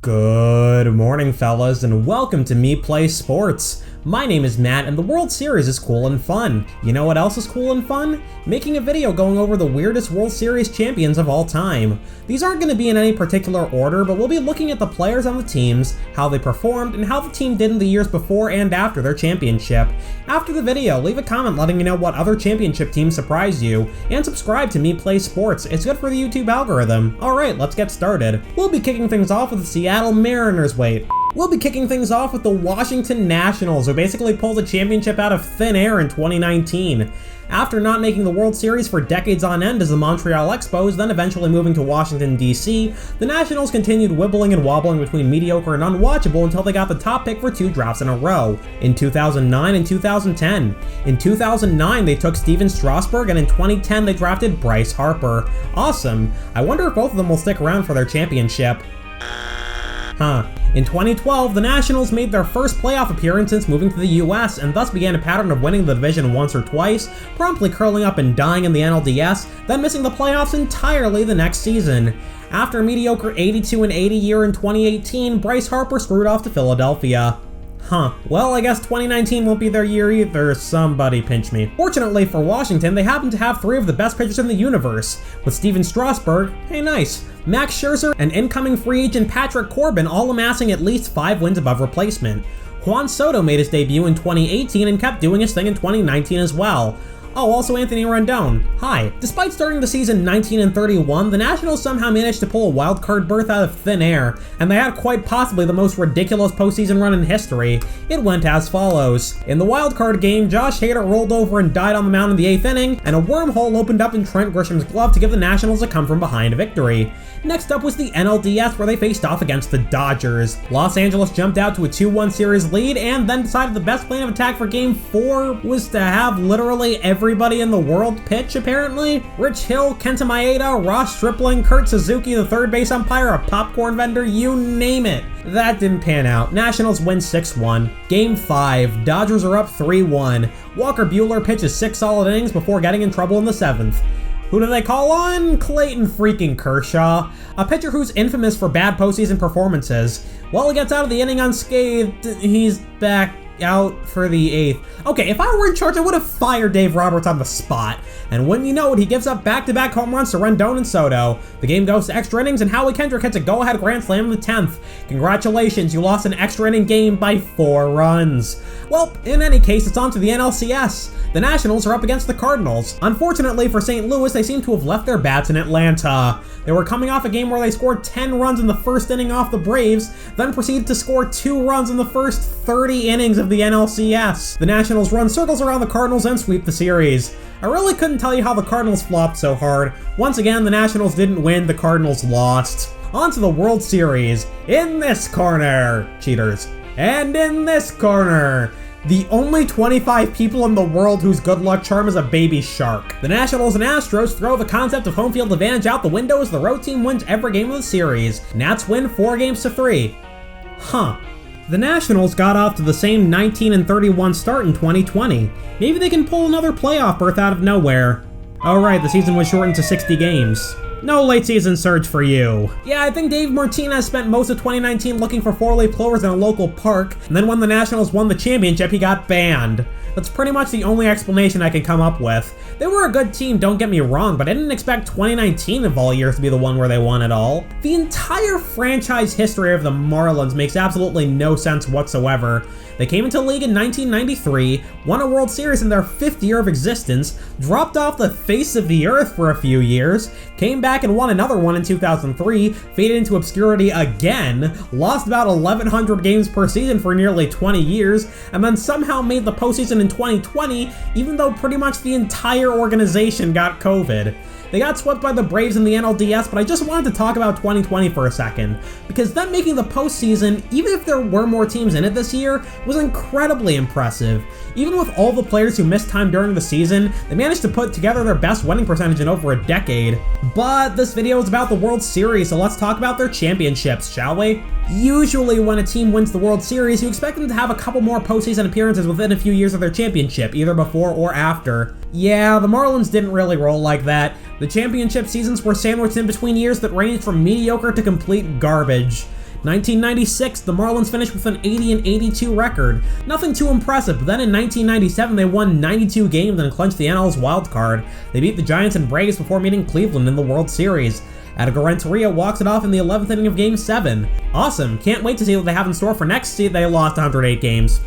Good morning, fellas, and welcome to Me Play Sports. My name is Matt, and the World Series is cool and fun. You know what else is cool and fun? Making a video going over the weirdest World Series champions of all time. These aren't going to be in any particular order, but we'll be looking at the players on the teams, how they performed, and how the team did in the years before and after their championship. After the video, leave a comment letting me know what other championship teams surprised you, and subscribe to Me Play Sports. It's good for the YouTube algorithm. Alright, let's get started. We'll be kicking things off with the Seattle Mariners. We'll be kicking things off with the Washington Nationals, who basically pulled the championship out of thin air in 2019. After not making the World Series for decades on end as the Montreal Expos, then eventually moving to Washington, D.C., the Nationals continued wibbling and wobbling between mediocre and unwatchable until they got the top pick for 2 drafts in a row, in 2009 and 2010. In 2009, they took Steven Strasburg, and in 2010, they drafted Bryce Harper. Awesome. I wonder if both of them will stick around for their championship. In 2012, the Nationals made their first playoff appearance since moving to the US, and thus began a pattern of winning the division once or twice, promptly curling up and dying in the NLDS, then missing the playoffs entirely the next season. After a mediocre 82-80 year in 2018, Bryce Harper screwed off to Philadelphia. Well, I guess 2019 won't be their year either, somebody pinch me. Fortunately for Washington, they happen to have 3 of the best pitchers in the universe, with Steven Strasburg, hey nice, Max Scherzer, and incoming free agent Patrick Corbin all amassing at least 5 wins above replacement. Juan Soto made his debut in 2018 and kept doing his thing in 2019 as well. Oh, also Anthony Rendon. Hi. Despite starting the season 19-31, the Nationals somehow managed to pull a wild card berth out of thin air, and they had quite possibly the most ridiculous postseason run in history. It went as follows. In the wild card game, Josh Hader rolled over and died on the mound in the 8th inning, and a wormhole opened up in Trent Grisham's glove to give the Nationals a come-from-behind victory. Next up was the NLDS, where they faced off against the Dodgers. Los Angeles jumped out to a 2-1 series lead, and then decided the best plan of attack for Game 4 was to have literally everybody in the world pitch, apparently. Rich Hill, Kenta Maeda, Ross Stripling, Kurt Suzuki, the third base umpire, a popcorn vendor, you name it. That didn't pan out. Nationals win 6-1. Game 5, Dodgers are up 3-1. Walker Buehler pitches 6 solid innings before getting in trouble in the 7th. Who do they call on? Clayton freaking Kershaw, a pitcher who's infamous for bad postseason performances. Well, he gets out of the inning unscathed. He's back out for the 8th. Okay, if I were in charge, I would have fired Dave Roberts on the spot. And wouldn't you know it, he gives up back-to-back home runs to Rendon and Soto. The game goes to extra innings, and Howie Kendrick hits a go-ahead grand slam in the 10th. Congratulations, you lost an extra inning game by 4 runs. Well, in any case, it's on to the NLCS. The Nationals are up against the Cardinals. Unfortunately for St. Louis, they seem to have left their bats in Atlanta. They were coming off a game where they scored 10 runs in the first inning off the Braves, then proceeded to score 2 runs in the first 30 innings of the NLCS. The Nationals run circles around the Cardinals and sweep the series. I really couldn't tell you how the Cardinals flopped so hard. Once again, the Nationals didn't win, the Cardinals lost. On to the World Series. In this corner, cheaters. And in this corner, the only 25 people in the world whose good luck charm is a baby shark. The Nationals and Astros throw the concept of home field advantage out the window as the road team wins every game of the series. Nats win 4-3. The Nationals got off to the same 19-31 start in 2020. Maybe they can pull another playoff berth out of nowhere. Oh right, the season was shortened to 60 games. No late season surge for you. Yeah, I think Dave Martinez spent most of 2019 looking for 4-leaf clovers in a local park, and then when the Nationals won the championship, he got banned. That's pretty much the only explanation I can come up with. They were a good team, don't get me wrong, but I didn't expect 2019 of all years to be the one where they won it all. The entire franchise history of the Marlins makes absolutely no sense whatsoever. They came into the league in 1993, won a World Series in their 5th year of existence, dropped off the face of the earth for a few years, came back and won another one in 2003, faded into obscurity again, lost about 1,100 games per season for nearly 20 years, and then somehow made the postseason in 2020, even though pretty much the entire organization got COVID. They got swept by the Braves in the NLDS, but I just wanted to talk about 2020 for a second, because them making the postseason, even if there were more teams in it this year, was incredibly impressive. Even with all the players who missed time during the season, they managed to put together their best winning percentage in over a decade. But this video is about the World Series, so let's talk about their championships, shall we? Usually when a team wins the World Series, you expect them to have a couple more postseason appearances within a few years of their championship, either before or after. Yeah, the Marlins didn't really roll like that. The championship seasons were sandwiched in between years that ranged from mediocre to complete garbage. 1996, the Marlins finished with an 80-82 record. Nothing too impressive, but then in 1997 they won 92 games and clinched the NL's wild card. They beat the Giants and Braves before meeting Cleveland in the World Series. Edgar Renteria walks it off in the 11th inning of Game 7. Awesome, can't wait to see what they have in store for next season. They lost 108 games.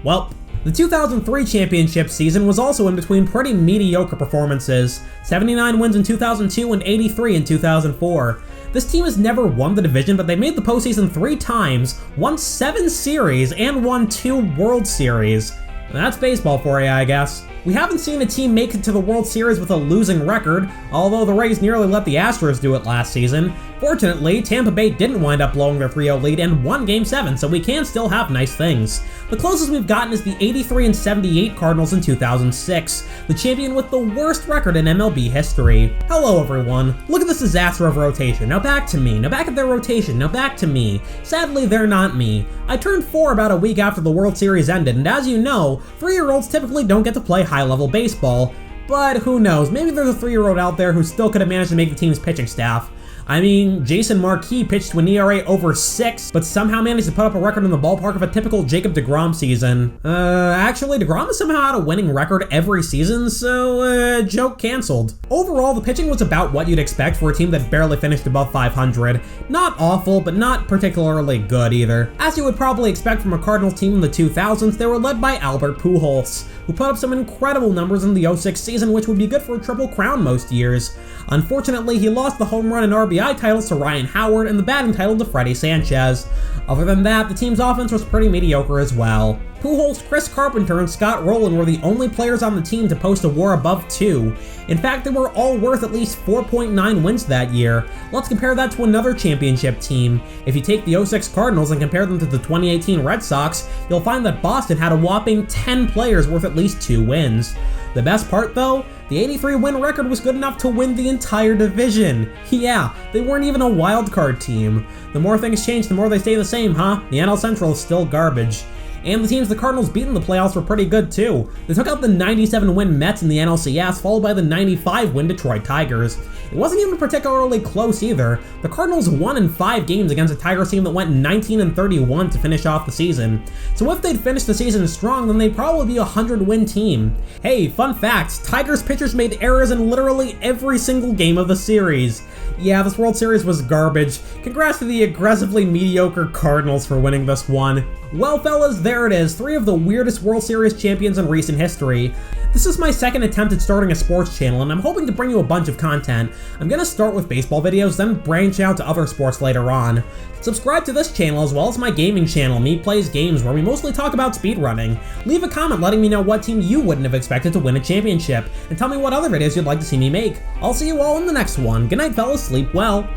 Well, the 2003 championship season was also in between pretty mediocre performances. 79 wins in 2002 and 83 in 2004. This team has never won the division, but they made the postseason 3 times, won 7 series, and won 2 World Series. That's baseball for you, I guess. We haven't seen a team make it to the World Series with a losing record, although the Rays nearly let the Astros do it last season. Fortunately, Tampa Bay didn't wind up blowing their 3-0 lead and won Game 7, so we can still have nice things. The closest we've gotten is the 83-78 Cardinals in 2006, the champion with the worst record in MLB history. Hello everyone, look at this disaster of rotation. Now back to me, now back at their rotation, now back to me. Sadly, they're not me. I turned 4 about a week after the World Series ended, and as you know, 3-year-olds typically don't get to play high-level baseball. But who knows, maybe there's a 3-year-old out there who still could have managed to make the team's pitching staff. I mean, Jason Marquis pitched to an ERA over 6, but somehow managed to put up a record in the ballpark of a typical Jacob deGrom season. Actually, deGrom has somehow had a winning record every season, so, joke canceled. Overall, the pitching was about what you'd expect for a team that barely finished above 500. Not awful, but not particularly good either. As you would probably expect from a Cardinals team in the 2000s, they were led by Albert Pujols, who put up some incredible numbers in the 06 season, which would be good for a triple crown most years. Unfortunately, he lost the home run and RBI titles to Ryan Howard and the batting title to Freddie Sanchez. Other than that, the team's offense was pretty mediocre as well. Pujols, Chris Carpenter, and Scott Rowland were the only players on the team to post a WAR above 2. In fact, they were all worth at least 4.9 wins that year. Let's compare that to another championship team. If you take the 06 Cardinals and compare them to the 2018 Red Sox, you'll find that Boston had a whopping 10 players worth at least 2 wins. The best part though, the 83 win record was good enough to win the entire division. Yeah, they weren't even a wild card team. The more things change, the more they stay the same, huh? The NL Central is still garbage. And the teams the Cardinals beat in the playoffs were pretty good too. They took out the 97-win Mets in the NLCS, followed by the 95-win Detroit Tigers. It wasn't even particularly close either. The Cardinals won in 5 games against a Tigers team that went 19-31 to finish off the season. So if they'd finished the season strong, then they'd probably be a 100-win team. Hey, fun fact, Tigers pitchers made errors in literally every single game of the series. Yeah, this World Series was garbage. Congrats to the aggressively mediocre Cardinals for winning this one. Well fellas, there it is, 3 of the weirdest World Series champions in recent history. This is my second attempt at starting a sports channel, and I'm hoping to bring you a bunch of content. I'm gonna start with baseball videos, then branch out to other sports later on. Subscribe to this channel as well as my gaming channel, Me Plays Games, where we mostly talk about speedrunning. Leave a comment letting me know what team you wouldn't have expected to win a championship, and tell me what other videos you'd like to see me make. I'll see you all in the next one. Good night fellas, sleep well.